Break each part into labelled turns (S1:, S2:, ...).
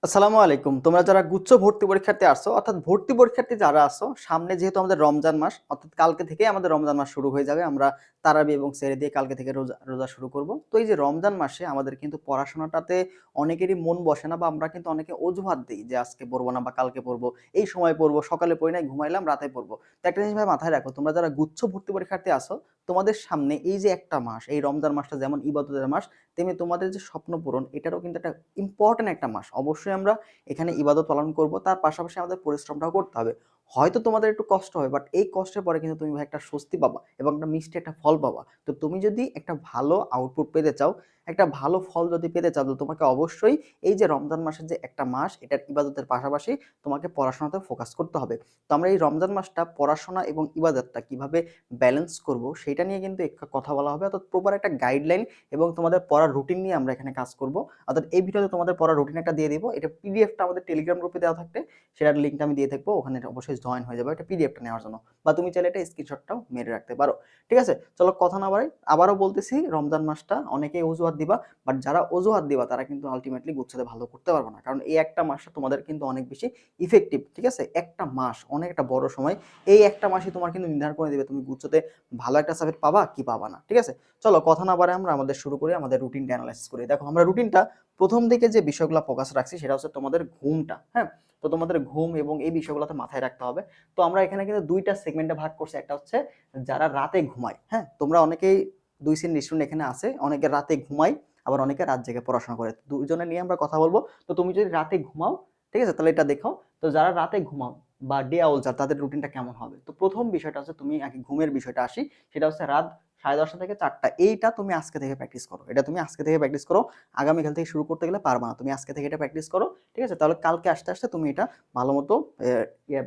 S1: আসসালামু আলাইকুম। তোমরা যারা গুচ্ছ ভর্তি পরীক্ষার্থী আসছো অর্থাৎ ভর্তি পরীক্ষার্থী যারা আছো, সামনে যেহেতু আমাদের রমজান মাস অর্থাৎ কালকে থেকেই আমাদের রমজান মাস শুরু হয়ে যাবে। আমরা তারাবি এবং সেহরি দিয়ে কালকে থেকে রোজা শুরু করব। তো এই যে রমজান মাসে আমাদের কিন্তু পড়াশোনাটাতে অনেকেরই মন বসে না বা আমরা কিন্তু অনেকে অজুহাত দেই যে আজকে পড়বো না বা কালকে পড়বো, এই সময় পড়বো, সকালে পড়ি নাই, ঘুমাইলাম, রাতে পড়বো। তো একটা জিনিস ভাই মাথায় রাখো, তোমরা যারা গুচ্ছ ভর্তি পরীক্ষার্থী আসো, তোমাদের সামনে এই যে একটা মাস, এই রমজান মাসটা যেমন ইবাদতের মাস, তেমনি তোমাদের যে স্বপ্ন পূরণ এটারও কিন্তু একটা ইম্পর্টেন্ট একটা মাস। অবশ্যই আমরা এখানে ইবাদত পালন করব, তার পাশাপাশি আমাদের পরিশ্রমটাও করতে হবে। হয়তো তোমাদের একটু কষ্ট হবে, বাট এই কষ্টের পরে কিন্তু তুমি ভাই একটা স্বস্তি পাবা এবং একটা মিষ্টি একটা ফল পাবা। তো তুমি যদি একটা ভালো আউটপুট পেতে চাও, একটা ভালো ফল যদি পেতে চাও, তো তোমাকে অবশ্যই এই যে রমজান মাসের যে একটা মাস, এটার ইবাদতের পাশাপাশি তোমাকে পড়াশোনাতে ফোকাস করতে হবে। তো আমরা এই রমজান মাসটা পড়াশোনা এবং ইবাদতটা কিভাবে ব্যালেন্স করব সেটা নিয়ে কিন্তু কথা বলা হবে, অর্থাৎ প্রপার একটা গাইডলাইন এবং তোমাদের পড়ার রুটিন নিয়ে আমরা এখানে কাজ করব। অর্থাৎ এই ভিডিওতে তোমাদের পড়ার রুটিন একটা দিয়ে দিব। এটা পিডিএফটা আমাদের টেলিগ্রাম গ্রুপে দেওয়া থাকবে, সেটার লিঙ্কটা আমি দিয়ে থাকবো, ওখানে অবশ্যই জয়েন হয়ে যাবে এটা পিডিএফটা নেওয়ার জন্য, বা তুমি চাইলে এটা স্ক্রিনশটটাও মেরে রাখতে পারো। ঠিক আছে, চলো কথা না বাড়াই, আবারও বলতেছি রমজান মাসটা অনেকেই অজুহাত দিবা, বাট যারা অজুহাত দিবা তারা কিন্তু আলটিমেটলি গুচ্ছতে ভালো করতে পারবে না, কারণ এই একটা মাসটা তোমাদের কিন্তু অনেক বেশি ইফেক্টিভ। ঠিক আছে, একটা মাস অনেক একটা বড় সময়, এই একটা মাসই তোমার কিন্তু নির্ধারণ করে দিবে তুমি গুচ্ছতে ভালো একটা সাবজেক্ট পাবা কি পাবা না। ঠিক আছে, চলো কথা না বাড়াই আমরা আমাদের শুরু করি, আমাদের রুটিনটা অ্যানালাইসিস করি। দেখো আমরা রুটিনটা প্রথম দিকে যে বিষয়গুলো ফোকাস রাখছি সেটা হচ্ছে তোমাদের ঘুমটা। হ্যাঁ, তো তোমাদের ঘুম এবং এই বিষয়গুলোতে মাথায় রাখতে হবে। তো আমরা এখানে কিন্তু দুইটা সেগমেন্টে ভাগ করছি। একটা হচ্ছে যারা রাতে ঘুমায়, হ্যাঁ তোমরা অনেকেই দুই শ্রেণীর স্টুডেন্ট এখানে আছে, অনেকে রাতে ঘুমায় আবার অনেকে রাত জেগে পড়াশোনা করে, দুইজনে নিয়ে আমরা কথা বলবো। তো তুমি যদি রাতে ঘুমাও, ঠিক আছে, তাহলে এটা দেখো। তো যারা রাতে ঘুমাও বা ডে আউল যার, তাদের রুটিনটা কেমন হবে। তো প্রথম বিষয়টা হচ্ছে, তুমি আগে ঘুমের বিষয়টা আসি, সেটা হচ্ছে রাত 10:30 থেকে 4টা, এইটা তুমি আজকে থেকে প্র্যাকটিস করো। এটা তুমি আজকে থেকে প্র্যাকটিস করো, আগামীকাল থেকে শুরু করতে গেলে পারবা না। তুমি আজকে থেকে এটা প্র্যাকটিস করো, ঠিক আছে, তাহলে কালকে আসতে আসতে তুমি এটা ভালো মতো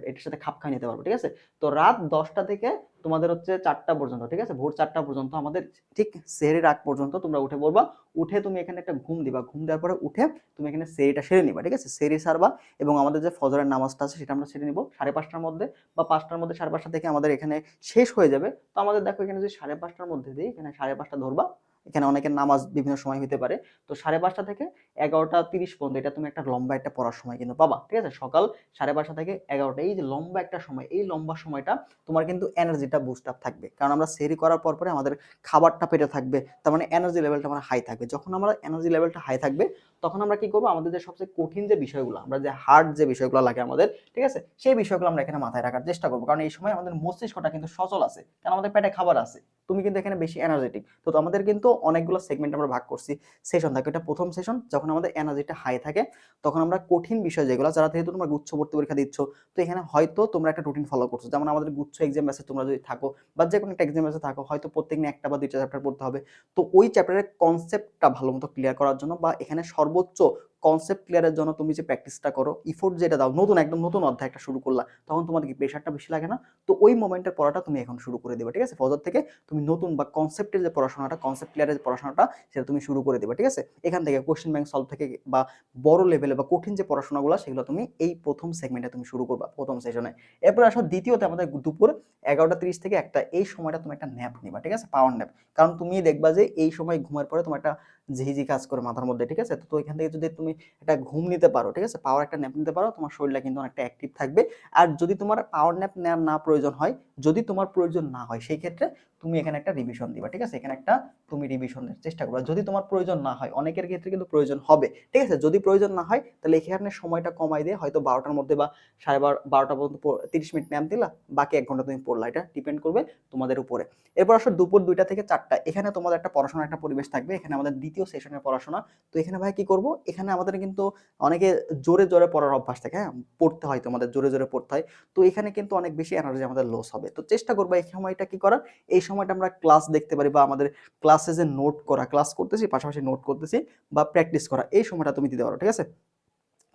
S1: এটার সাথে খাপ খাইয়ে নিতে পারবে। ঠিক আছে, তো রাত 10টা থেকে তোমাদের হচ্ছে 4টা পর্যন্ত, ঠিক আছে, ভোর 4টা পর্যন্ত আমাদের ঠিক সেহরির আগ পর্যন্ত তোমরা উঠে পড়বা। উঠে তুমি এখানে একটা ঘুম দিবা, ঘুম দেওয়ার পরে উঠে তুমি এখানে সেহরিটা সেরে নিবা। ঠিক আছে, সেহরি সারবা এবং আমাদের যে ফজরের নামাজটা আছে সেটা আমরা সেরে নিব 5:30টার মধ্যে বা 5টার মধ্যে। 5:30 থেকে আমাদের এখানে শেষ হয়ে যাবে। তো আমাদের দেখো এখানে যদি 5:30টার মধ্যে দিই, এখানে 5:30 ধরবা, এখানে অনেকের নামাজ বিভিন্ন সময় হতে পারে। তো 5:30 থেকে 11টা 30 পর্যন্ত এটা তুমি একটা লম্বা একটা পড়ার সময় কিন্তু পাবা। ঠিক আছে, সকাল 5:30 থেকে 11টা, এই যে লম্বা একটা সময়, এই লম্বা সময়টা তোমার কিন্তু এনার্জিটা বুস্ট আপ থাকবে, কারণ আমরা সেহরি করার পর পরে আমাদের খাবারটা পেটে থাকবে, তার মানে এনার্জি লেভেলটা আমার হাই থাকবে। যখন আমরা এনার্জি লেভেলটা হাই থাকবে, তখন আমরা কি করবো, আমাদের যে সবচেয়ে কঠিন যে বিষয়গুলো, আমরা যে হার্ড যে বিষয়গুলো লাগে আমাদের, ঠিক আছে, সেই বিষয়গুলো আমরা এখানে মাথায় রাখার চেষ্টা করবো, কারণ এই সময় আমাদের মস্তিষ্কটা কিন্তু সচল আছে, কারণ আমাদের পেটে খাবার আছে। তুমি কিন্তু এখানে বেশি এনার্জেটিক। তো আমাদের কিন্তু অনেকগুলো সেগমেন্ট আমরা ভাগ করছি, সেশন থাকে। এটা প্রথম সেশন, যখন আমাদের এনার্জিটা হাই থাকে, তখন আমরা কঠিন বিষয় যেগুলো, যারা যেহেতু তোমরা গুচ্ছ ভর্তি পরীক্ষা দিচ্ছ, তো এখানে হয়তো তোমরা একটা রুটিন ফলো করছো, যেমন আমাদের গুচ্ছ এক্সাম ব্যাচে তোমরা যদি থাকো বা যে কোনো একটা এক্সাম ব্যাচে থাকো, হয়তো প্রত্যেকদিন একটা বা দুইটা চ্যাপ্টার পড়তে হবে। তো ওই চ্যাপ্টারের কনসেপ্টটা ভালো মতো ক্লিয়ার করার জন্য বা এখানে সর্বোচ্চ কনসেপ্ট ক্লিয়ারের জন্য তুমি যে প্র্যাকটিসটা করো, ইফোর্ট যেটা দাও, নতুন একদম নতুন অধ্যায় একটা শুরু করলা, তখন তোমার কি প্রেশারটা বেশি লাগে না? তো ওই মোমেন্টের পড়াটা তুমি এখন শুরু করে দেবে। ঠিক আছে, ফজর থেকে তুমি নতুন বা কনসেপ্টের যে পড়াশোনাটা, কনসেপ্ট ক্লিয়ারের যে পড়াশোনাটা, সেটা তুমি শুরু করে দেবে। ঠিক আছে, এখান থেকে কোশ্চেন ব্যাংক সলভ থেকে বা বড় লেভেলে বা কঠিন যে পড়াশোনাগুলো, সেগুলো তুমি এই প্রথম সেগমেন্টে তুমি শুরু করবা, প্রথম সেশনে। এরপর আসো দ্বিতীয়তে, আমাদের দুপুর 11টা 30 থেকে 1টা, এই সময়টা তুমি একটা ন্যাপ নিবা। ঠিক আছে, পাওয়ার ন্যাপ, কারণ তুমি দেখবা যে এই সময় ঘুমার পরে তোমার একটা ঝিঝি কাজ করে মাথার মধ্যে। ঠিক আছে, তো এখান থেকে যদি তুমি একটা ঘুম নিতে পারো, ঠিক আছে, পাওয়ার একটা ন্যাপ নিতে পারো, তোমার শরীরটা কিন্তু অনেকটা অ্যাক্টিভ থাকবে। আর যদি তোমার পাওয়ার ন্যাপ নেওয়ার না প্রয়োজন হয়, যদি তোমার প্রয়োজন না হয়, সেই ক্ষেত্রে তুমি এখানে একটা রিভিশন দিবা। ঠিক আছে, এখানে একটা তুমি রিভিশন দেওয়ার চেষ্টা করবা, যদি তোমার প্রয়োজন না হয়। অনেকের ক্ষেত্রে কিন্তু প্রয়োজন হবে। ঠিক আছে, যদি প্রয়োজন না হয়, তাহলে এখানে সময়টা কমাই দিয়ে হয়তো 12টার মধ্যে বা 12:30 পর্যন্ত 30 মিনিট ন্যাপ দিলা, বাকি 1 ঘন্টা তুমি পড়লা, এটা ডিপেন্ড করবে তোমাদের উপরে। এরপর আসো দুপুর 2টা থেকে 4টা, এখানে তোমাদের একটা পড়াশোনার একটা পরিবেশ থাকবে, এখানে আমাদের দ্বিতীয় সেশনের পড়াশোনা। তো এখানে ভাই কি করব, এখানে আমাদের কিন্তু অনেকে জোরে জোরে পড়ার অভ্যাস থাকে, হ্যাঁ পড়তে হয়, তোমাদের জোরে জোরে পড়তে হয়। তো এখানে কিন্তু অনেক বেশি এনার্জি আমাদের লস হবে। তো চেষ্টা করবো এই সময়টা কি করার, এই সময়টা আমরা ক্লাস দেখতে পারি বা আমাদের ক্লাসে যে নোট করা, ক্লাস করতেছি পাশাপাশি নোট করতেছি বা প্র্যাকটিস করা, এই সময়টা তুমি দিতে পারো। ঠিক আছে,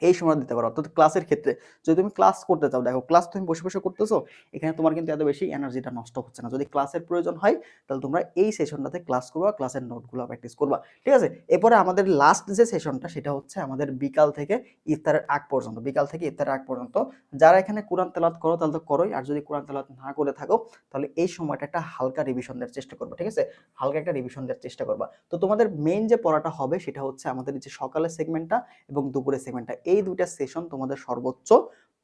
S1: এই সময় দিতে পারো। অর্থাৎ ক্লাসের ক্ষেত্রে যদি তুমি ক্লাস করতে চাও, দেখো ক্লাস তুমি বসে বসে করতেছো, এখানে তোমার কিন্তু এত বেশি এনার্জিটা নষ্ট হচ্ছে না। যদি ক্লাসের প্রয়োজন হয়, তাহলে তোমরা এই সেশনটাতে ক্লাস করবা, ক্লাসের নোটগুলো প্র্যাকটিস করবা। ঠিক আছে, এরপরে আমাদের লাস্ট যে সেশনটা, সেটা হচ্ছে আমাদের বিকাল থেকে ইফতারের আগ পর্যন্ত। বিকাল থেকে ইফতারের আগ পর্যন্ত যারা এখানে কোরআন তেলাওয়াত করো তাহলে তো করোই, আর যদি কোরআন তেলাওয়াত না করে থাকো, তাহলে এই সময়টা একটা হালকা রিভিশন দেওয়ার চেষ্টা করবা। ঠিক আছে, হালকা একটা রিভিশন দেওয়ার চেষ্টা করবা। তো তোমাদের মেইন যে পড়াটা হবে সেটা হচ্ছে আমাদের যে সকালের সেগমেন্টটা এবং দুপুরের সেগমেন্টটা, এই 2টা সেশন তোমাদের সর্বোচ্চ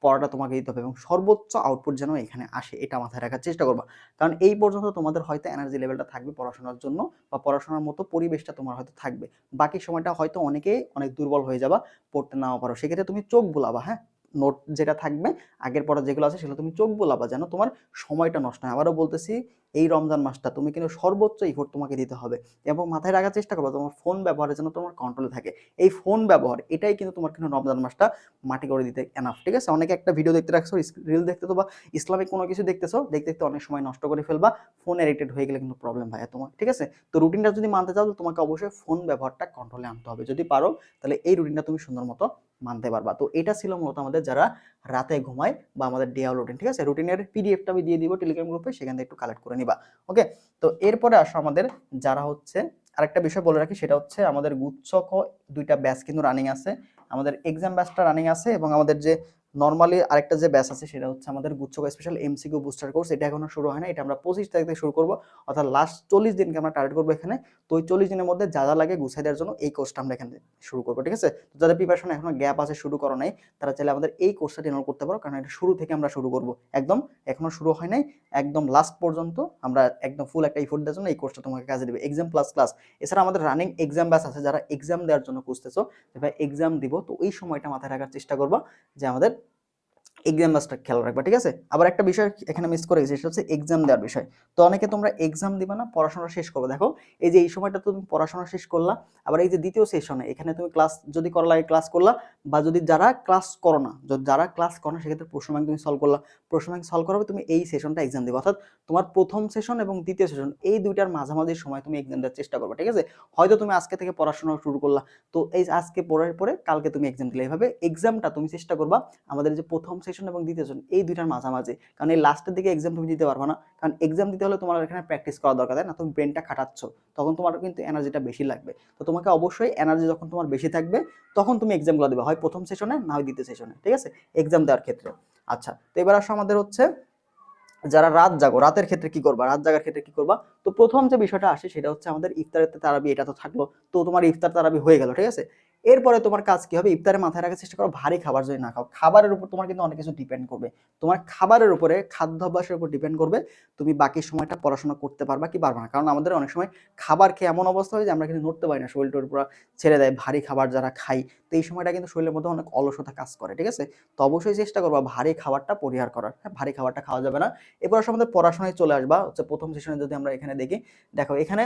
S1: পড়াটা তোমাকে দিতে হবে এবং সর্বোচ্চ আউটপুট যেন এখানে আসে এটা মাথায় রাখার চেষ্টা করবা। কারণ এই পর্যন্ত তোমাদের হয়তো এনার্জি লেভেলটা থাকবে পড়াশোনার জন্য বা পড়াশোনার মতো পরিবেশটা তোমার হয়তো থাকবে। বাকি সময়টা হয়তো অনেকেই অনেক দুর্বল হয়ে যাবা, পড়তে নাও পারো। সেক্ষেত্রে তুমি চোখ বুলাবা, হ্যাঁ? নোট যেটা থাকবে, আগের পড়া যেগুলো আছে সেগুলো তুমি চোখ বুলাবা যেন তোমার সময়টা নষ্ট হয়। আবারও বলতেছি, এই রমজান মাসটা তুমি কিন্তু সর্বোচ্চ এফোর্ট তোমাকে দিতে হবে এবং মাথায় রাখার চেষ্টা করবা তোমার ফোন ব্যবহারের জন্য তোমার কন্ট্রোলে থাকে। এই ফোন ব্যবহার এটাই কিন্তু তোমার কিন্তু রমজান মাসটা মাটি করে দিতে এনাফ, ঠিক আছে? অনেকে একটা ভিডিও দেখতে রাখছো, রিল দেখতে তো বা ইসলামিক কোনো কিছু দেখতেছো, দেখতে দেখতে অনেক সময় নষ্ট করে ফেলবা, ফোন এডিক্টেড হয়ে গেলে কিন্তু প্রবলেম হয় তোমার, ঠিক আছে? তো রুটিনটা যদি মানতে চাও তো তোমাকে অবশ্যই ফোন ব্যবহারটা কন্ট্রোলে আনতে হবে। যদি পারো তাহলে এই রুটিনটা তুমি সুন্দর মতো মানতে পারবা। তো এটা ছিল মূলত আমাদের যারা রাতে ঘুমায় বা আমাদের ডে আউট রুটিন, ঠিক আছে? রুটিনের পিডিএফটা আমি দিয়ে দিব টেলিগ্রাম গ্রুপে, সেখান থেকে একটু কালেক্ট করে নিবা। ওকে, তো এরপরে আসো আমাদের যারা হচ্ছে, আরেকটা বিষয় বলে রাখি, সেটা হচ্ছে আমাদের গুচ্ছক 2টা ব্যাচ কিন্তু রানিং আছে। আমাদের এক্সাম ব্যাচটা রানিং আছে এবং আমাদের যে নর্মালি আরেকটা যে ব্যাচ আছে সেটা হচ্ছে আমাদের গুচ্ছক স্পেশাল এমসিকিউ বুস্টার কোর্স। এটা এখনো শুরু হয় না, এটা আমরা 25 তারিখ থেকে শুরু করব, অর্থাৎ লাস্ট 40 দিনকে আমরা টার্গেট করবো এখানে। তো ওই 40 দিনের মধ্যে যা যা লাগে গুছাই দেওয়ার জন্য এই কোর্সটা আমরা এখানে শুরু করবো, ঠিক আছে? তো যাদের প্রিপারেশন এখনো গ্যাপ আছে, শুরু করো নাই, তারা চাইলে আমাদের এই কোর্সটা এনরোল করতে পারো, কারণ এটা শুরু থেকে আমরা শুরু করব একদম, এখনো শুরু হয় নাই, একদম লাস্ট পর্যন্ত আমরা একদম ফুল একটা ইফোর্ট দেওয়ার জন্য এই কোর্সটা তোমাকে কাজে দেবে। এক্সাম প্লাস ক্লাস, এছাড়া আমাদের রানিং এক্সাম ব্যাচ আছে, যারা এক্সাম দেওয়ার জন্য খুঁজতেছো যে ভাই এক্সাম দিব, তো ওই সময়টা মাথায় রাখার চেষ্টা করবো যে আমাদের এক্সাম ব্যাচটা খেয়াল রাখবা, ঠিক আছে? আবার একটা বিষয় এখানে মিস করে গেছি, সেটা হচ্ছে এক্সাম দেওয়ার বিষয়। তো অনেকে তোমরা এক্সাম দিবা না, পড়াশোনা শেষ করবে। দেখো এই যে এই সময়টা তুমি পড়াশোনা শেষ করলা, আবার এই যে দ্বিতীয় সেশনে এখানে তুমি ক্লাস যদি করা লাগে ক্লাস করলা, বা যদি যারা ক্লাস করো না, যারা ক্লাস করো না সেক্ষেত্রে প্রশ্ন ব্যাংক তুমি সলভ করলা, প্রশ্ন ব্যাংক সলভ করাবে, তুমি এই সেশনটা এক্সাম দিবা। অর্থাৎ তোমার প্রথম সেশন এবং দ্বিতীয় সেশন এই দুইটার মাঝামাঝি সময় তুমি এক্সাম দেওয়ার চেষ্টা করবে, ঠিক আছে? হয়তো তুমি আজকে থেকে পড়াশোনা শুরু করলা, তো এই আজকে পড়ার পরে কালকে তুমি এক্সাম দিলে, এইভাবে এক্সামটা তুমি চেষ্টা করবা আমাদের যে প্রথম সেশন এবং দ্বিতীয় সেশন এই দুইটার মাঝামাঝি। কারণ এই লাস্টের দিকে এক্সাম তুমি দিতে পারবে না, কারণ এক্সাম দিতে হলে তোমার এখানে প্র্যাকটিস করা দরকার, তাই না? তুমি ব্রেনটা খাটাচ্ছ, তখন তোমার কিন্তু এনার্জিটা বেশি লাগবে। তো তোমাকে অবশ্যই এনার্জি যখন তোমার বেশি থাকবে তখন তুমি এক্সামগুলো দিবে, হয় প্রথম সেশনে না হয় দ্বিতীয় সেশনে, ঠিক আছে? এক্সাম দেওয়ার ক্ষেত্রে। আচ্ছা, তো এবার আসো আমাদের হচ্ছে যারা রাত জাগো, রাতের ক্ষেত্রে কি করবা, রাত জাগার ক্ষেত্রে কি করবা? তো প্রথম যে বিষয়টা আসে সেটা হচ্ছে আমাদের ইফতারের তারাবি, এটা তো থাকলো। তো তোমার ইফতার তারাবি হয়ে গেল, ঠিক আছে? এরপরে তোমার কাজ কি হবে? ইফতারে মাথায় রাখার চেষ্টা করো ভারী খাবার যদি না খাও। খাবারের উপর তোমার কিন্তু অনেক কিছু ডিপেন্ড করবে, তোমার খাবারের উপরে, খাদ্যাভ্যাসের উপর ডিপেন্ড করবে তুমি বাকি সময়টা পড়াশোনা করতে পারবা কি পারবা না। কারণ আমাদের অনেক সময় খাবার খেয়ে এমন অবস্থা হয় যে আমরা কিন্তু নড়তে পারি না, শরীর টরীর পুরো ছেড়ে দেয়, ভারী খাবার যারা খাই। তো এই সময়টা কিন্তু শরীরের মধ্যে অনেক অলসতা কাজ করে, ঠিক আছে? তো অবশ্যই চেষ্টা করবা ভারী খাবারটা পরিহার করার, হ্যাঁ? ভারী খাবারটা খাওয়া যাবে না। এবার আসলে আমাদের পড়াশোনায় চলে আসবা, হচ্ছে প্রথম সেশনে যদি আমরা এখানে দেখি, দেখো এখানে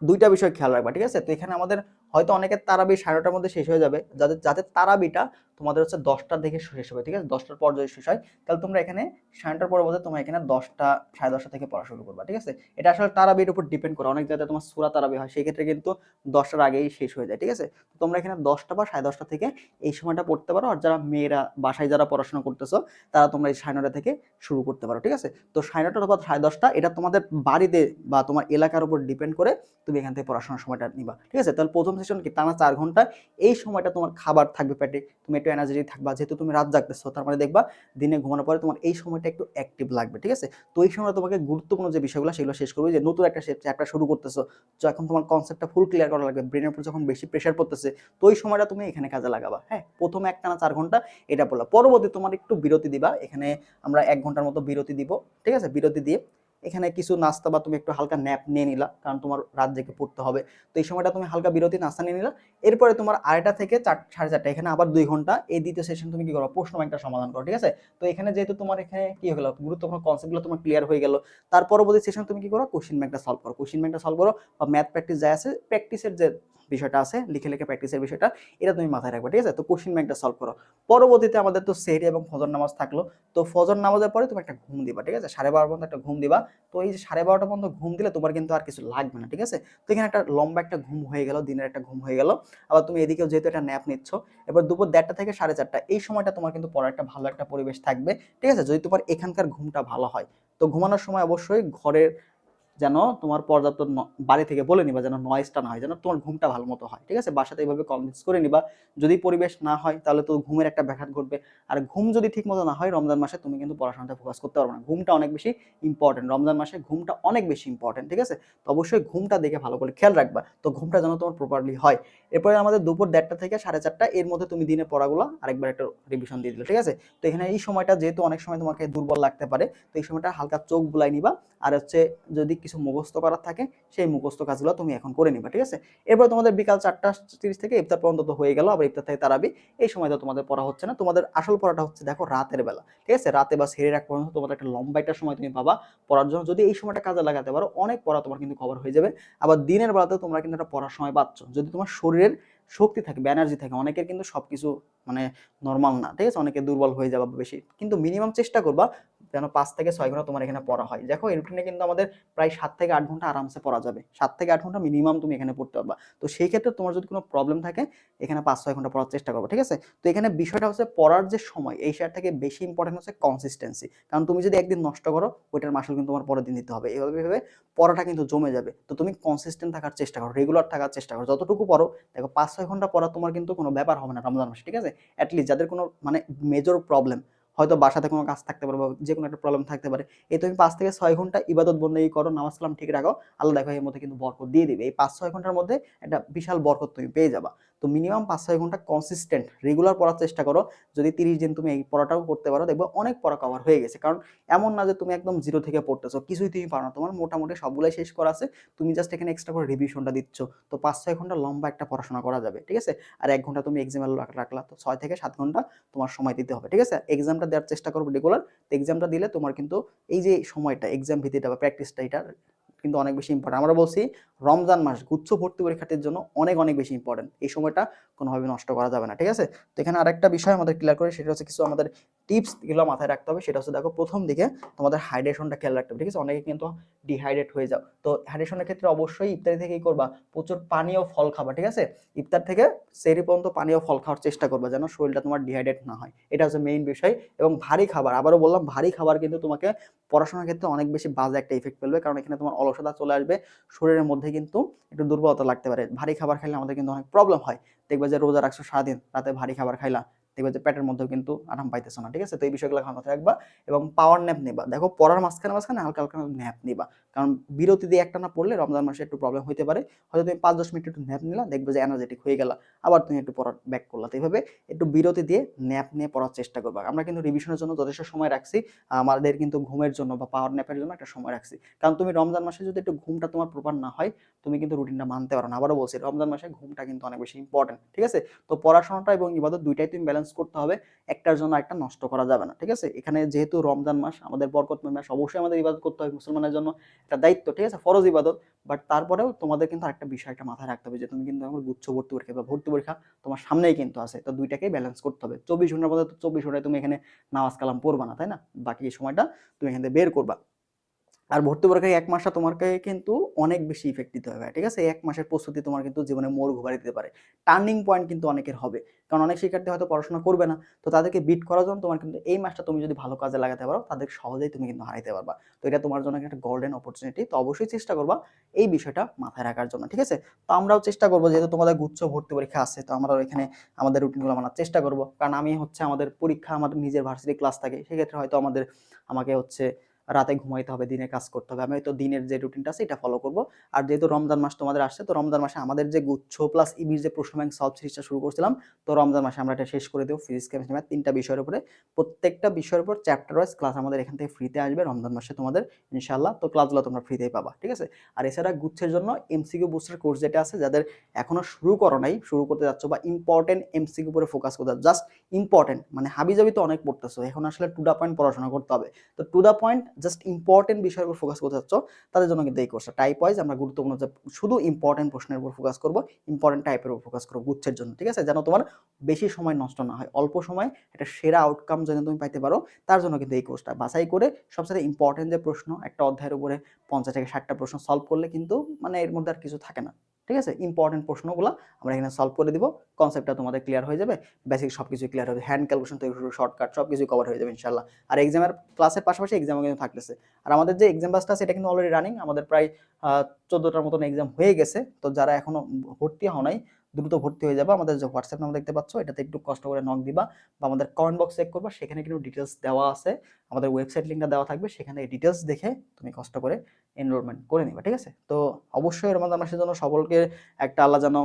S1: 2টা বিষয় খেয়াল রাখবা, ঠিক আছে? তো এখানে আমাদের হয়তো অনেকের তারাবি 9:30টার মধ্যে শেষ হয়ে যাবে, যাদের তারাবিটা তোমাদের হচ্ছে 10টার দিকে শেষ হবে, ঠিক আছে? 10টার পর যদি শেষ হয় তাহলে তোমরা এখানে 9:30টার পরে মধ্যে তোমরা এখানে 10টা 10:30 থেকে পড়া শুরু করবা, ঠিক আছে? এটা আসলে তারাবির উপর ডিপেন্ড করে, অনেক জায়গায় তোমার সূরা তারাবি হয়, সেই ক্ষেত্রে কিন্তু 10টার আগেই শেষ হয়ে যায়, ঠিক আছে? তো তোমরা এখানে 10টা বা 10:30 থেকে এই সময়টা পড়তে পারো। আর যারা মেয়েরা বাসায় যারা পড়াশোনা করতেছো তারা তোমরা এই 9:30 থেকে শুরু করতে পারো, ঠিক আছে? তো 9:30 অথবা 10:30 এটা তোমাদের বাড়িতে বা তোমার এলাকার উপর ডিপেন্ড করে তুমি এখান থেকে পড়াশোনার সময়টা নিবা, ঠিক আছে? তাহলে প্রথম সেশন কি টানা 4 ঘন্টা, এই সময়টা তোমার খাবার থাকবে পেটে, তুমি একটু এনার্জেটিক থাকবা, যেহেতু তুমি রাত জাগতেছো, তার মানে দেখবা দিনে ঘুমানোর পরে তোমার এই সময়টা একটু অ্যাক্টিভ লাগবে, ঠিক আছে? তো এই সময় তোমাকে গুরুত্বপূর্ণ যে বিষয়গুলো সেগুলো শেষ করবে, যে নতুন একটা চ্যাপ্টার শুরু করতেছো, তো এখন তোমার কনসেপ্টটা ফুল ক্লিয়ার করা লাগবে, ব্রেনের উপর যখন বেশি প্রেশার পড়তেছে, তো ওই সময়টা তুমি এখানে কাজে লাগাবা, হ্যাঁ? প্রথমে একটানা 4 ঘন্টা এটা পড়লা, পরবর্তী তোমার একটু বিরতি দিবা, এখানে আমরা 1 ঘন্টার মতো বিরতি দিব, ঠিক আছে? বিরতি দিয়ে এখানে কিছু নাস্তা বা তুমি একটু হালকা ন্যাপ নিয়ে নিলা, কারণ তোমার রাত জেগে পড়তে হবে। তো এই সময়টা তুমি হালকা বিরতি নাস্তা নিয়ে নিলা। এরপরে তোমার 2:30 থেকে 4:30 এখানে আবার 2 ঘন্টা এই দ্বিতীয় সেশন তুমি কি করো? প্রশ্ন ব্যাংকটা সমাধান করো, ঠিক আছে? তো এখানে যেহেতু তোমার এখানে কি হলো, গুরুত্বপূর্ণ কনসেপ্টগুলো তোমার ক্লিয়ার হয়ে গেল, তার পরবর্তী সেশন তুমি কি করো? কোশ্চেন ব্যাংকটা সলভ করো, কোশ্চেন ব্যাংকটা সলভ করো, বা ম্যাথ প্র্যাকটিস যা আছে, প্র্যাকটিসের যে বিষয়টা আছে, লিখে লিখে প্র্যাকটিসের বিষয়টা, এটা তুমি মাথায় রাখবে, ঠিক আছে? তো কোশ্চেন ব্যাংকটা সলভ করো। পরবর্তীতে আমাদের তো সেহরি এবং ফজর নামাজ থাকলো। তো ফজর নামাজের পরে তুমি একটা ঘুম দিবা, ঠিক আছে? 12:30 পর্যন্ত একটা ঘুম দিবা। তো এই যে 12:30 পর্যন্ত ঘুম দিলে তোমার কিন্তু আর কিছু লাগবে না, ঠিক আছে? তো এখানে একটা লম্বা একটা ঘুম হয়ে গেল, দিনের একটা ঘুম হয়ে গেল। আবার তুমি এদিকেও যেহেতু একটা ন্যাপ নিচ্ছ, এবার দুপুর 1:30 থেকে 4:30 এই সময়টা তোমার কিন্তু পড়ার একটা ভালো একটা পরিবেশ থাকবে, ঠিক আছে? যদি তোমার এখানকার ঘুমটা ভালো হয়। তো ঘুমানোর সময় অবশ্যই ঘরের যেন তোমার পর্যাপ্ত বাড়ি থেকে বলে নিবা যেন নয়েজটা না হয়, যেন তোমার ঘুমটা ভালো মতো হয়, ঠিক আছে? বাসাতে এইভাবে কনভিন্স করে নিবা। যদি পরিবেশ না হয় তাহলে তো ঘুমের একটা ব্যাঘাত ঘটবে। আর ঘুম যদি ঠিক মতো না হয় রমজান মাসে তুমি কিন্তু পড়াশোনাতে ফোকাস করতে পারবে না। ঘুমটা অনেক বেশি ইম্পর্টেন্ট, রমজান মাসে ঘুমটা অনেক বেশি ইম্পর্টেন্ট, ঠিক আছে? তো অবশ্যই ঘুমটা দেখে ভালো করে খেয়াল রাখবা, তো ঘুমটা যেন তোমার প্রপারলি হয়। এরপরে আমাদের দুপুর 1:30 থেকে 4:30 এর মধ্যে তুমি দিনের পড়াগুলো আরেকবার একটা রিভিশন দিয়ে দিলে, ঠিক আছে? তো এখানে এই সময়টা যেহেতু অনেক সময় তোমাকে দুর্বল লাগতে পারে, তো এই সময়টা হালকা চোখ বুলাই নিবা। আর হচ্ছে যদি কিছু মুখস্থ করার থাকে সেই মুখস্থ কাজগুলো তুমি এখন করে নিবা, ঠিক আছে? এরপর তোমাদের বিকাল 4:30 থেকে ইফতার পর্যন্ত তো হয়ে গেল, আবার ইফতার থেকে তারাবি। এই সময়টা তোমাদের পড়া হচ্ছে না, তোমাদের আসল পড়াটা হচ্ছে দেখো রাতের বেলা, ঠিক আছে? রাতে বা সেহরির আগ পর্যন্ত তোমাদের একটা লম্বা একটা সময় তুমি পাবা পড়ার জন্য। যদি এই সময়টা কাজে লাগাতে পারো অনেক পড়া তোমার কিন্তু কভার হয়ে যাবে। আবার দিনের বেলাতেও তোমরা কিন্তু একটা পড়ার সময় পাচ্ছ যদি তোমার শরীরের শক্তি থাকে, এনার্জি থাকে। অনেকের কিন্তু সবকিছু মানে নর্মাল না, ঠিক আছে? অনেকে দুর্বল হয়ে যাবে বেশি, কিন্তু মিনিমাম চেষ্টা করবা যেন 5 থেকে 6 ঘন্টা তোমার এখানে পড়া হয়। দেখো এই রুটিনে কিন্তু আমাদের প্রায় 7 থেকে 8 ঘন্টা আরামসে পড়া যাবে, 7 থেকে 8 ঘন্টা মিনিমাম তুমি এখানে পড়তে পারবা। তো সেই ক্ষেত্রে তোমার যদি কোনো প্রবলেম থাকে এখানে 5-6 ঘন্টা পড়ার চেষ্টা করবো, ঠিক আছে? তো এখানে বিষয়টা হচ্ছে পড়ার যে সময় এই শেয়ার থেকে বেশি ইম্পর্টেন্ট হচ্ছে কনসিস্টেন্সি। কারণ তুমি যদি একদিন নষ্ট করো ওইটার মাসুল কিন্তু তোমার পরের দিন দিতে হবে। এইভাবে পড়াটা কিন্তু জমে যাবে। তো তুমি কনসিস্টেন্ট থাকার চেষ্টা করো, রেগুলার থাকার চেষ্টা করো, যতটুকু পড়ো। দেখো 5-6 ঘন্টা পড়া তোমার কিন্তু কোনো ব্যাপার হবে না রমজান মাসে, ঠিক আছে? অ্যাটলিস্ট যাদের কোনো মানে মেজর প্রবলেম, হয়তো বাসাতে কোনো কাজ থাকতে পারে বা যে কোনো একটা প্রবলেম থাকতে পারে, এই তুমি 5 থেকে 6 ঘন্টা ইবাদত বন্দেগী করো, নামাজ কালাম ঠিক রাখো, আল্লাহ দেখো এর মধ্যে কিন্তু বরকত দিয়ে দিবে। এই 5-6 ঘন্টার মধ্যে একটা বিশাল বরকত তুমি পেয়ে যাবা। তো মিনিমাম 5-6 ঘন্টা কনসিস্টেন্ট রেগুলার পড়ার চেষ্টা করো। যদি 30 দিন তুমি এই পড়াটাও করতে পারো দেখবো অনেক পড়া কভার হয়ে গেছে। কারণ এমন না যে তুমি একদম জিরো থেকে পড়তেছো, কিছুই তুমি পারো না, তোমার মোটামুটি সবগুলাই শেষ করা আছে। তুমি জাস্ট এখানে এক্সট্রা করে রিভিশনটা দিচ্ছ। তো 5-6 ঘন্টা লম্বা একটা পড়াশোনা করা যাবে, ঠিক আছে? আর 1 ঘন্টা তুমি এক্সামে রাখলা, তো 6 থেকে 7 ঘন্টা তোমার সময় দিতে হবে, ঠিক আছে? এক্সামটা দেওয়ার চেষ্টা করবো রেগুলার। তো এক্সামটা দিলে তোমার কিন্তু এই যে সময়টা এক্সাম ভিত্তিটা বা প্র্যাকটিসটা এটা কিন্তু অনেক বেশি ইম্পর্টেন্ট। আমরা বলছি রমজান মাস গুচ্ছ ভর্তি পরীক্ষার্থীর জন্য অনেক অনেক বেশি ইম্পর্টেন্ট। এই সময়টা কোনোভাবে নষ্ট করা যাবে না, ঠিক আছে? তো এখানে আরেকটা বিষয় আমাদের ক্লিয়ার করে, সেটা হচ্ছে কিছু আমাদের টিপস এগুলো মাথায় রাখতে হবে। সেটা হচ্ছে দেখো প্রথম দিকে তোমাদের হাইড্রেশনটা খেয়াল রাখতে হবে, ঠিক আছে? অনেকে কিন্তু ডিহাইড্রেট হয়ে যাও, তো হাইড্রেশনের ক্ষেত্রে অবশ্যই ইফতারি থেকে কি করবা, প্রচুর পানি ও ফল খাবা, ঠিক আছে? ইফতার থেকে সেহরি পর্যন্ত পানি ও ফল খাওয়ার চেষ্টা করবা যেন শরীরটা তোমার ডিহাইড্রেট না হয়, এটা হচ্ছে মেইন বিষয়। এবং ভারী খাবার, আবারও বললাম ভারী খাবার কিন্তু তোমাকে পড়াশোনার ক্ষেত্রে অনেক বেশি বাজে একটা ইফেক্ট ফেলবে। কারণ এখানে তোমার অলসতা চলে আসবে, শরীরের মধ্যে কিন্তু একটু দুর্বলতা লাগতে পারে। ভারী খাবার খাইলে আমাদের কিন্তু অনেক প্রবলেম হয়। দেখবে যে রোজা রাখছো সারাদিন, রাতে ভারী খাবার খাইলা, দেখবে যে পেটের মধ্যেও কিন্তু আরাম পাইতেছো না, ঠিক আছে? তো এই বিষয়গুলো মাথায় রাখবা। এবং পাওয়ার ন্যাপ নিবা, দেখো পড়ার মাঝখানে মাঝখানে হালকা হালকা ন্যাপ নিবা। কারণ বিরতি দিয়ে একটা না পড়লে রমজান মাসে একটু প্রবলেম হইতে পারে। হয়তো তুমি 5-10 মিনিট একটু ন্যাপ নিলা, দেখবে যে এনার্জেটিক হয়ে গেলা, আবার তুমি একটু পড়ার ব্যাক করলা। তো এইভাবে একটু বিরতি দিয়ে ন্যাপ নিয়ে পড়ার চেষ্টা করবা। আমরা কিন্তু রিভিশনের জন্য যথেষ্ট সময় রাখছি, আমাদের কিন্তু ঘুমের জন্য বা পাওয়ার ন্যাপের জন্য একটা সময় রাখছি। কারণ তুমি রমজান মাসে যদি একটু ঘুমটা তোমার প্রপার না হয় তুমি কিন্তু রুটিনটা মানতে পারো না। আবারও বলছি রমজান মাসে ঘুমটা কিন্তু অনেক বেশি ইম্পর্টেন্ট, ঠিক আছে? তো পড়াশোনাটা এবং ইবাদত দুইটাই তুমি ব্যালেন্স করতে হবে, একটার জন্য একটা নষ্ট করা যাবে না, ঠিক আছে? এখানে যেহেতু রমজান মাস আমাদের বরকতময় মাস, অবশ্যই আমাদের ইবাদত করতে হবে, মুসলমানের জন্য একটা দায়িত্ব, ঠিক আছে? ফরজ ইবাদত। বাট তারপরেও তোমাদের কিন্তু আরেকটা বিষয় একটা মাথায় রাখতে হবে যে তুমি কিন্তু এখন গুচ্ছ ভর্তি পরীক্ষা বা ভর্তি পরীক্ষা তোমার সামনেই কিন্তু আছে। তো দুইটাকেই ব্যালেন্স করতে হবে। 24 ঘন্টার মধ্যে তো 24 ঘন্টায় তুমি এখানে নামাজ কালাম পড়বা না, তাই না? বাকি এই সময়টা তুমি এখান থেকে বের করবা। আর ভর্তি পরীক্ষায় 1 মাসটা তোমাকে কিন্তু অনেক বেশি ইফেক্ট দিতে হবে, ঠিক আছে? 1 মাসের প্রস্তুতি তোমার কিন্তু জীবনে মোড় ঘুরিয়ে দিতে পারে। টার্নিং পয়েন্ট কিন্তু অনেকের হবে। কারণ অনেক শিক্ষার্থী হয়তো পড়াশোনা করবে না। তো তাদেরকে বিট করার জন্য তোমার কিন্তু এই মাসটা তুমি যদি ভালো কাজে লাগাতে পারো, তাদের সহজেই তুমি কিন্তু হারাইতে পারবা। তো এটা তোমার জন্য একটা গোল্ডেন অপরচুনিটি। তো অবশ্যই চেষ্টা করবা এই বিষয়টা মাথায় রাখার জন্য, ঠিক আছে? তো আমরাও চেষ্টা করব, যেহেতু তোমাদের গুচ্ছ ভর্তি পরীক্ষা আছে, তো আমরাও এখানে আমাদের রুটিনগুলো মানার চেষ্টা করব। কারণ আমি হচ্ছে আমাদের পরীক্ষা আমাদের নিজের ভার্সিটি ক্লাস থাকে। সেক্ষেত্রে হয়তো আমাকে হচ্ছে রাতে ঘুমাইতে হবে, দিনে কাজ করতে হবে। আমি হয়তো দিনের যে রুটিনটা আছে এটা ফলো করব। আর যেহেতু রমজান মাস তোমাদের আসছে, তো রমজান মাসে আমাদের যে গুচ্ছ প্লাস ইবির যে প্রশ্ন ব্যাংক সলভ সিরিজটা শুরু করছিলাম, তো রমজান মাসে আমরা এটা শেষ করে দেব। ফিজিক্স, কেমিস্ট্রি, ম্যাথ 3টা বিষয়ের উপরে, প্রত্যেকটা বিষয়ের উপর চ্যাপ্টার ওয়াইজ ক্লাস আমাদের এখান থেকে ফ্রিতে আসবে রমজান মাসে তোমাদের, ইনশাআল্লাহ। তো ক্লাসগুলো তোমরা ফ্রিতেই পাবা, ঠিক আছে? আর এছাড়া গুচ্ছের জন্য এমসিকিউ বুস্টার কোর্স যেটা আছে, যাদের এখনো শুরু করো নাই, শুরু করতে যাচ্ছ বা ইম্পর্টেন্ট এমসিকিউ উপরে ফোকাস করতে যাচ্ছ, জাস্ট ইম্পর্টেন্ট মানে হাবিজাবি তো অনেক পড়তেছো, এখন আসলে টু দা পয়েন্ট পড়াশোনা করতে হবে। তো to the point just important বিষয়ের উপর ফোকাস করতে চাচ্ছ, তাদের জন্য কিন্তু এই কোর্সটা টাইপ ওয়াইজ আমরা গুরুত্বপূর্ণ যে শুধু ইম্পর্টেন্ট প্রশ্নের উপর ফোকাস করব, ইম্পর্টেন্ট টাইপের উপর ফোকাস করব গুচ্ছের জন্য, ঠিক আছে? যেন তোমার বেশি সময় নষ্ট না হয়, অল্প সময় একটা সেরা আউটকাম যেন তুমি পাইতে পারো, তার জন্য কিন্তু এই কোর্সটা বাছাই করে সবচেয়ে ইম্পর্টেন্ট যে প্রশ্ন, একটা অধ্যায়ের উপরে 50 থেকে 60টা প্রশ্ন সলভ করলে কিন্তু মানে এর মধ্যে আর কিছু থাকে না। ঠিক আছে? ইম্পর্টেন্ট প্রশ্নগুলো আমরা এখানে সলভ করে দিব। কনসেপ্টটা তোমাদের ক্লিয়ার হয়ে যাবে। বেসিক সবকিছু ক্লিয়ার হবে। হ্যান্ড ক্যালকুলেশন থেকে শুরু শর্টকাট সবকিছু কভার হয়ে যাবে ইনশাআল্লাহ। আর এক্সামের ক্লাসের পাশাপাশি এক্সামও কিন্তু থাকতেছে। আর আমাদের যে এক্সাম ব্যাচটা আছে এটা কিন্তু অলরেডি রানিং। আমাদের প্রায় 14 টার মতন এক্সাম হয়ে গেছে। তো যারা এখনো ভর্তি হও নাই দ্রুত ভর্তি হয়ে যাবা। আমাদের যে হোয়াটসঅ্যাপ নাম্বার দেখতে পাচ্ছ এটাতে একটু কষ্ট করে নক দিবা বা আমাদের কমেন্ট বক্স চেক করবা। সেখানে কিন্তু ডিটেইলস দেওয়া আছে। আমাদের ওয়েবসাইট লিংকটা দেওয়া থাকবে। সেখানে ডিটেইলস দেখে তুমি কষ্ট করে এনরোলমেন্ট করে নিবা। ঠিক আছে? তো অবশ্যই রমাদান মাসের জন্য সকলকে একটা আল্লাহ যেন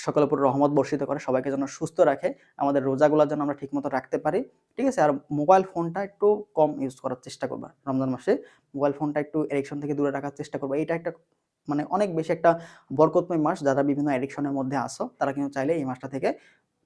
S1: সকলের উপর রহমত বর্ষিত করে, সবাইকে যেন সুস্থ রাখে, আমাদের রোজাগুলো যেন আমরা ঠিকমতো রাখতে পারি। ঠিক আছে? আর মোবাইল ফোনটা একটু কম ইউজ করার চেষ্টা করবা রমজান মাসে। মোবাইল ফোনটা একটু অ্যাডিকশন থেকে দূরে রাখার চেষ্টা করবা। এটা একটা মানে অনেক বেশি একটা বরকতময় মাস। যারা বিভিন্ন অ্যাডিকশনের মধ্যে আছো তারা কিন্তু চাইলে এই মাসটা থেকে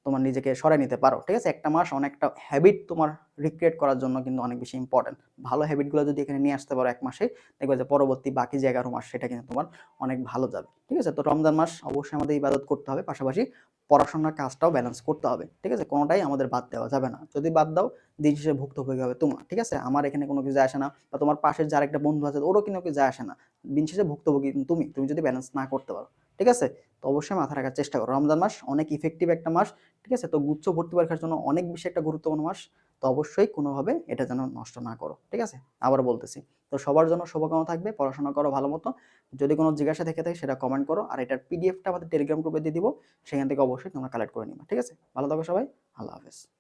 S1: তোমার নিজেকে সরায় নিতে পারো। ঠিক আছে? একটা মাস অনেকটা হ্যাবিট তোমার রিক্রিয়েট করার জন্য কিন্তু অনেক বেশি ইম্পর্টেন্ট। ভালো হ্যাবিটগুলো যদি এখানে নিয়ে আসতে পারো এক মাসে, দেখবে যে পরবর্তী বাকি যে 11 মাস সেটা কিন্তু তোমার অনেক ভালো যাবে। ঠিক আছে? তো রমজান মাস অবশ্যই আমাদের ইবাদত করতে হবে, পাশাপাশি পড়াশোনার কাজটাও ব্যালেন্স করতে হবে। ঠিক আছে? কোনোটাই আমাদের বাদ দেওয়া যাবে না। যদি বাদ দাও দিন শেষে ভুক্তভোগী হবে তোমার। ঠিক আছে? আমার এখানে কোনো কিছু যায় আসে না, বা তোমার পাশের যার একটা বন্ধু আছে ওরও কিন্তু কিছু যায় আসে না। দিন শেষে ভুক্তভোগী কিন্তু তুমি যদি ব্যালেন্স না করতে পারো। ঠিক আছে? তো অবশ্যই মাথায় রাখার চেষ্টা করো। রমজান মাস অনেক ইফেক্টিভ একটা মাস। ঠিক আছে? তো গুচ্ছ ভর্তি পরীক্ষার জন্য অনেক বেশি একটা গুরুত্বপূর্ণ মাস। তো অবশ্যই কোনোভাবে এটা যেন নষ্ট না করো। ঠিক আছে? আবার বলতেছি। তো সবার জন্য শুভকামনা থাকবে। পড়াশোনা করো ভালো মতো। যদি কোনো জিজ্ঞাসা থেকে থাকে সেটা কমেন্ট করো। আর এটার পিডিএফটা আমাদের টেলিগ্রাম গ্রুপে দিয়ে দিব। সেখান থেকে অবশ্যই তোমরা কালেক্ট করে নিবা। ঠিক আছে? ভালো থাকো সবাই। আল্লাহ হাফেজ।